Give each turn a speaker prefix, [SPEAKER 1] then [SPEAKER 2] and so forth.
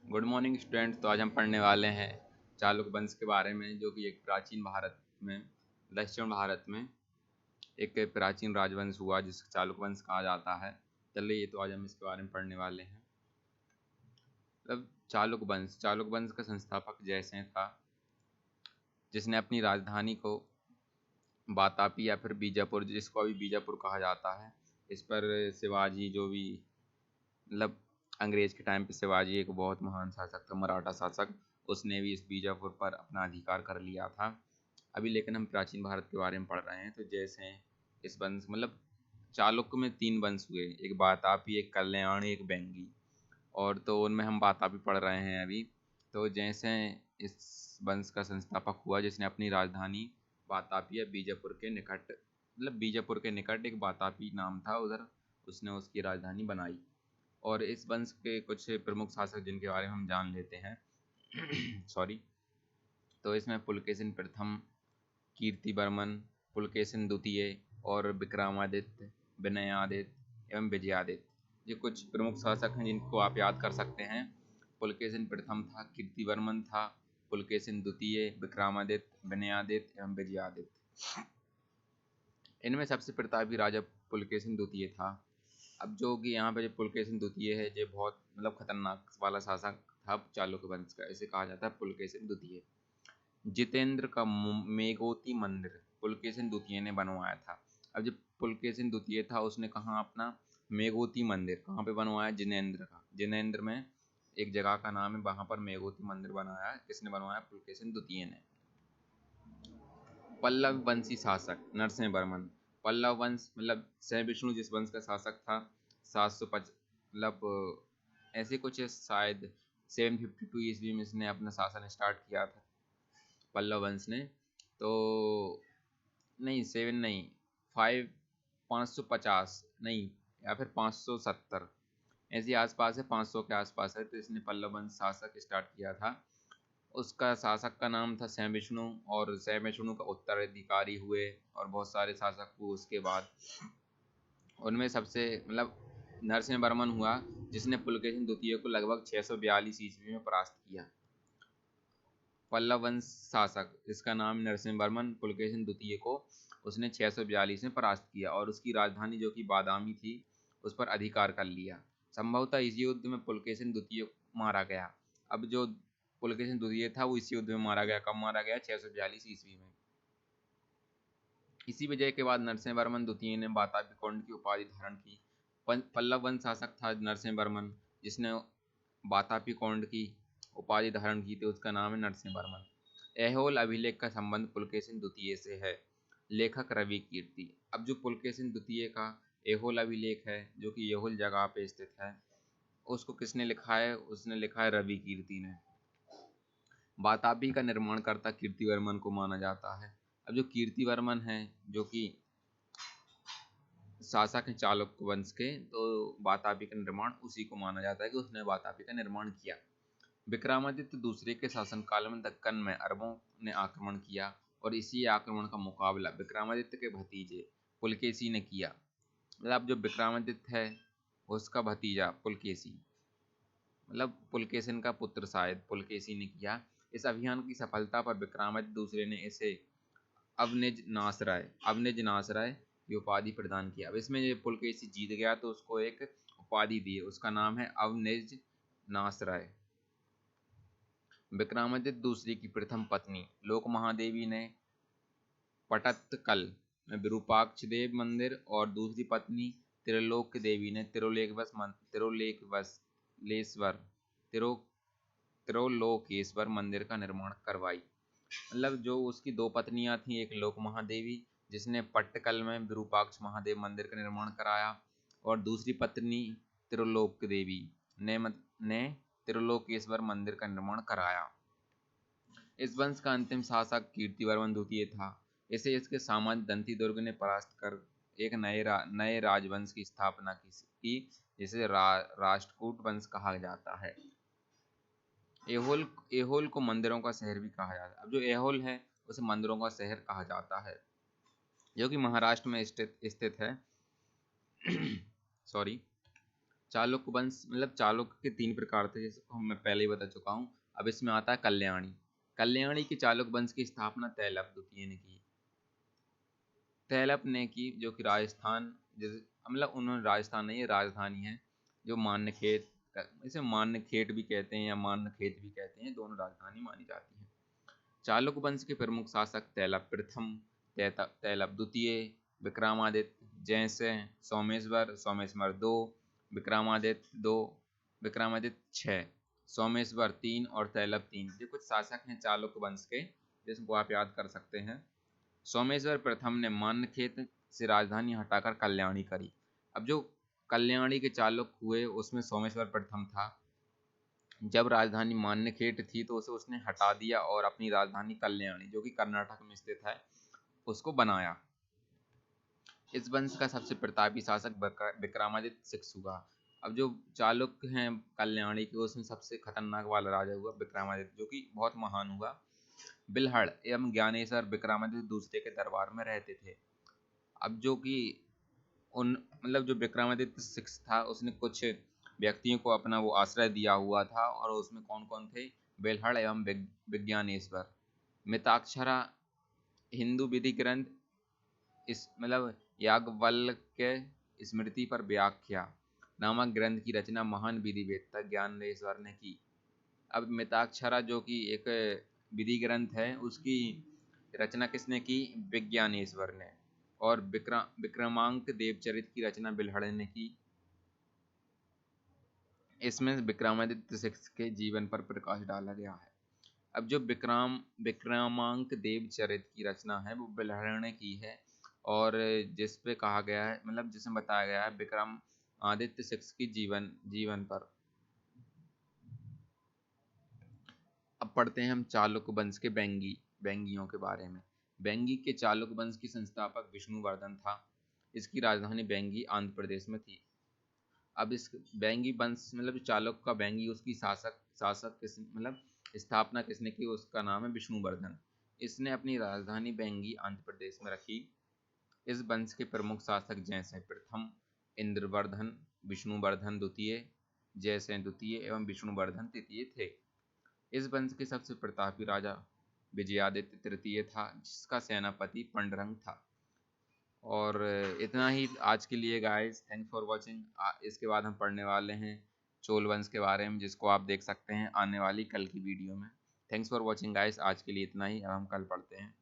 [SPEAKER 1] Good morning students. तो आज हम पढ़ने वाले हैं चालुक्य वंश के बारे में, जो कि एक प्राचीन भारत में, दक्षिण भारत में एक प्राचीन राजवंश हुआ जिसे चालुक्य वंश कहा जाता है। चलिए, तो आज हम इसके बारे में पढ़ने वाले हैं। मतलब चालुक्य वंश का संस्थापक जयसेन था, जिसने अपनी राजधानी को वातापी या फिर बीजापुर, जिसको अभी बीजापुर कहा जाता है, इस पर शिवाजी, जो भी मतलब अंग्रेज के टाइम पे शिवाजी एक बहुत महान शासक था, मराठा शासक, उसने भी इस बीजापुर पर अपना अधिकार कर लिया था। अभी लेकिन हम प्राचीन भारत के बारे में पढ़ रहे हैं। तो जैसे इस वंश मतलब चालुक्य में 3 वंश हुए, एक वातापी, एक कल्याणी, एक बेंगी। और तो उनमें हम वातापी पढ़ रहे हैं अभी। तो जैसे इस वंश का संस्थापक हुआ, जिसने अपनी राजधानी वातापी या बीजापुर के निकट, मतलब बीजापुर के निकट एक वातापी नाम था, उधर उसने उसकी राजधानी बनाई। और इस वंश के कुछ प्रमुख शासक जिनके बारे में हम जान लेते हैं सॉरी। तो इसमें पुलकेशिन प्रथम, कीर्तिवर्मन, पुलकेशिन द्वितीय और विक्रमादित्य, विनयादित्य एवं विजयादित्य, ये कुछ प्रमुख शासक हैं जिनको आप याद कर सकते हैं। पुलकेशिन प्रथम था, कीर्तिवर्मन था, पुलकेशिन द्वितीय, विक्रमादित्य, विनयादित्य एवं विजयादित्य। इनमें सबसे प्रतापी राजा पुलकेशिन द्वितीय था। अब जो कि यहाँ पे जो पुलकेशिन द्वितीय है, ये बहुत मतलब खतरनाक वाला शासक था चालुक्य वंश का, इसे कहा जाता है पुलकेशिन द्वितीय। जितेंद्र का मेघोती मंदिर पुलकेशिन द्वितीय ने बनवाया था। अब जब पुलकेशिन द्वितीय था, उसने कहाँ अपना मेघोती मंदिर कहाँ पे बनवाया? जिनेंद्र का, जिनेंद्र में एक जगह का नाम है, वहां पर मेघोती मंदिर बनाया। किसने बनवाया? पुलकेशिन द्वितीय ने। पल्लव वंशी शासक नरसिंह वर्मन। पल्लव वंश मतलब सह जिस वंश का शासक था, 705 मतलब ऐसे कुछ शायद 752 ईस्वी में इसने अपना शासन स्टार्ट किया था, पल्लव वंश ने। तो नहीं, 7 नहीं, 550 नहीं, या फिर 570 ऐसे आसपास है, 500 के आसपास है। तो इसने पल्लव वंश शासक स्टार्ट किया था। उसका शासक का नाम था सह और सह का उत्तराधिकारी हुए और बहुत सारे शासक हुए उसके बाद। उनमें सबसे मतलब नरसिंह वर्मन हुआ, जिसने पुलकेशिन द्वितीय को लगभग 642 ईस्वी में परास्त किया। पल्लव वंश शासक, इसका नाम नरसिंह वर्मन, पुलकेशिन द्वितीय को उसने 642 में परास्त किया और उसकी राजधानी जो कि बादामी थी, उस पर अधिकार कर लिया। संभवतः इस युद्ध में पुलकेशिन द्वितीय मारा गया। अब जो पुलकेशिन द्वितीय था, वो इस युद्ध में मारा गया। कब मारा गया? 642 ईस्वी में। इसी विजय के बाद नरसिंह वर्मन द्वितीय ने वातापी कौंड की उपाधि धारण की। पल्लव वंश शासक था नरसिंह वर्मन, जिसने वातापी कौंड की उपाधि धारण की थी, उसका नाम है नरसिंह वर्मन। ऐहोल अभिलेख का संबंध पुलकेशिन द्वितीय से है। लेखक रवि कीर्ति। अब जो पुलकेशिन द्वितीय का ऐहोल अभिलेख है, जो कि ऐहोल जगह पे स्थित है, उसको किसने लिखा है? उसने लिखा है रवि कीर्ति ने। वातापी का निर्माणकर्ता कीर्तिवर्मन को माना जाता है। अब जो कीर्तिवर्मन है, जो कि शासक हैं चालुक्य वंश के, तो वातापी का निर्माण उसी को माना जाता है कि उसने वातापी का निर्माण किया। विक्रमादित्य दूसरे के शासनकाल में दक्कन में अरबों ने आक्रमण किया और इसी आक्रमण का मुकाबला विक्रमादित्य के भतीजे पुलकेशी ने किया। मतलब जो विक्रमादित्य है, उसका भतीजा पुलकेशी, मतलब पुलकेशिन का पुत्र शायद पुलकेशी ने किया। इस अभियान की सफलता पर विक्रमादित्य दूसरे ने इसे अवनिज नासराय की उपाधि प्रदान किया। अब इसमें जो पुलकेशी जीत गया, तो उसको एक उपाधि दी, उसका नाम है अवनिज नासराय। विक्रमादित्य दूसरी की प्रथम पत्नी लोक महादेवी ने पटत्तकल में विरूपाक्ष देव मंदिर और दूसरी पत्नी त्रिलोक देवी ने त्रिलोकेश्वर मंदिर का निर्माण करवाई। मतलब जो उसकी 2 पत्नियां थीं, एक लोक महादेवी जिसने पट्टकल में विरूपाक्ष महादेव मंदिर का निर्माण कराया, और दूसरी पत्नी त्रिलोक देवी ने त्रिलोकेश्वर मंदिर का निर्माण कराया। इस वंश का अंतिम शासक कीर्तिवर्मन द्वितीय था। इसे इसके सामंत दंती दुर्ग ने परास्त कर एक नए राजवंश की स्थापना की, जिसे राष्ट्रकूट वंश कहा जाता है। ऐहोल को मंदिरों का शहर भी कहा जाता है। अब जो ऐहोल है, उसे मंदिरों का शहर कहा जाता है, जो कि महाराष्ट्र में स्थित है। सॉरी। चालुक्य वंश मतलब चालुक्य के 3 प्रकार थे, जैसे को मैं पहले ही बता चुका हूँ। अब इसमें आता है कल्याणी। कल्याणी के चालुक्य वंश की स्थापना तैलप द्वितीय ने की। तैलप ने की, जो कि राजस्थान, जैसे मतलब उन्होंने, राजस्थान नहीं, ये राजधानी है, जो मान्यखेत, इसे मान्यखेट भी कहते हैं या मान्यखेत भी कहते हैं, दोनों राजधानी मानी जाती है। चालुक्य वंश के प्रमुख शासक तैलप प्रथम, तैलप द्वितीय, विक्रमादित्य, जयसिंह, सोमेश्वर, सोमेश्वर दो, विक्रमादित्य दो, विक्रमादित्य 6, सोमेश्वर 3 और तैलप 3। ये कुछ शासक हैं चालुक्य वंश के, जिसको आप याद कर सकते हैं। सोमेश्वर प्रथम ने मान्यखेत से राजधानी हटाकर कल्याणी करी। अब जो कल्याणी के चालुक्य हुए उसमें सोमेश्वर प्रथम था। जब राजधानी मान्यखेट थी तो उसे उसने हटा दिया और अपनी राजधानी कल्याणी, जो कि कर्नाटक में स्थित है, उसको बनाया। इस वंश का सबसे प्रतापी शासक विक्रमादित्य 6 हुआ। अब जो चालुक्य हैं कल्याणी के, उसमें सबसे खतरनाक वाला राजा हुआ विक्रमादित्य, जो कि बहुत महान हुआ। बिल्हड़ एवं ज्ञानेश्वर विक्रमादित्य दूसरे के दरबार में रहते थे। अब जो कि उन मतलब जो विक्रमादित्य 6 था, उसने कुछ व्यक्तियों को अपना वो आश्रय दिया हुआ था, और उसमें कौन कौन थे? बेल्हड़ एवं विज्ञानेश्वर। मिताक्षरा हिंदू विधि ग्रंथ, इस मतलब याज्ञवल्क्य स्मृति पर व्याख्या नामक ग्रंथ की रचना महान विधि वेत्ता ज्ञानेश्वर ने की। अब मिताक्षरा जो कि एक विधि ग्रंथ है, उसकी रचना किसने की? विज्ञानेश्वर ने। और विक्रमांक देवचरित की रचना बिल्हड़ ने की। इसमें विक्रमादित्य 6 के जीवन पर प्रकाश डाला गया है। अब जो विक्रमांक देवचरित की रचना है वो बिल्हड़ ने की है, और जिस पे कहा गया है, मतलब जिसमें बताया गया है विक्रमादित्य 6 की जीवन पर। अब पढ़ते हैं हम चालुक्य वंश के बेंगियों के बारे में। बेंगी के चालुक्य वंश की संस्थापक विष्णुवर्धन था। इसकी राजधानी बेंगी आंध्र प्रदेश में थी। अब इस बेंगी वंश मतलब चालुक्य का बेंगी, उसकी शासक किस मतलब स्थापना किसने की? उसका नाम है विष्णुवर्धन। इसने अपनी राजधानी बेंगी आंध्र प्रदेश में रखी। इस वंश के प्रमुख शासक जयसिंह प्रथम, इंद्रवर्धन, विष्णुवर्धन द्वितीय, जयसिंह द्वितीय एवं विष्णुवर्धन तृतीय थे। इस वंश के सबसे प्रतापी राजा विजयादित्य तृतीय था, जिसका सेनापति पंडरंग था। और इतना ही आज के लिए गाइस, थैंक्स फॉर वॉचिंग। इसके बाद हम पढ़ने वाले हैं चोल वंश के बारे में, जिसको आप देख सकते हैं आने वाली कल की वीडियो में। थैंक्स फॉर वॉचिंग गाइस, आज के लिए इतना ही। अब हम कल पढ़ते हैं।